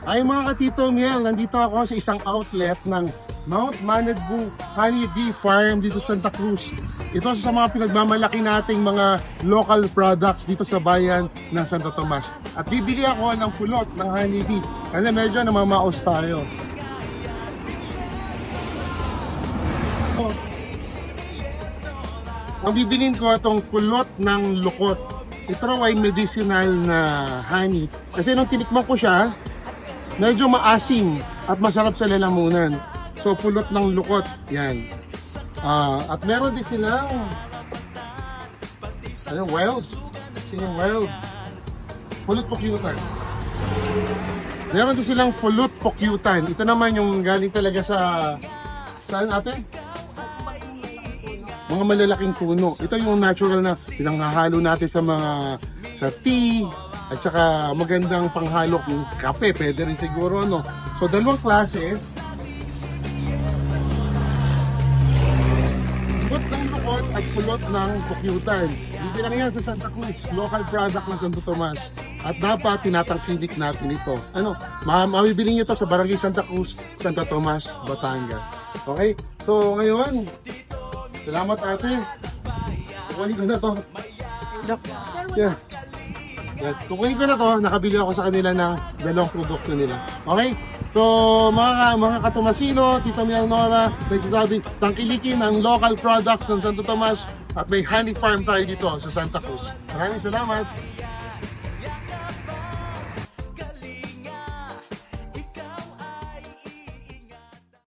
Ay mga katito Miel, nandito ako sa isang outlet ng Mount Managbu Honey Bee Farm dito sa Santa Cruz. Ito sa mga pinagmamalaki nating mga local products dito sa bayan ng Santo Tomas. At bibili ako ng pulot ng honey bee kasi medyo namamaos tayo. So, ang bibilin ko itong pulot ng lukot. Ito raw ay medicinal na honey. Kasi nung tinikman ko siya, medyo maasim at masarap sa lalamunan. So pulot ng lukot, yan. At meron din silang wild. Wild. Pulot pokyutan. Meron din silang pulot pokyutan. Ito naman yung galing talaga sa saan ate? Mga malalaking puno. Ito yung natural na pinanghahalo natin sa tea at saka magandang panghalo ng kape. Pwede rin siguro, no? So, dalawang klase. Pulot ng lukot at pulot ng pokyutan. Dito lang yan sa Santa Cruz. Local product ng Santo Tomas. At dapat tinatangkilik natin ito. Mabibili nyo ito sa Barangay Santa Cruz, Santo Tomas, Batangas. Okay? So, ngayon, salamat ate. Kukunin ko na to. Yeah. Kukunin ko na to. Nakabili ako sa kanila ng dalawang produkto nila. Okay? So, mga katomasino, Tita Miel Nora, nagsasabi, tangkilikin ang local products ng Santo Tomas at may honey farm tayo dito sa Santa Cruz. Maraming salamat.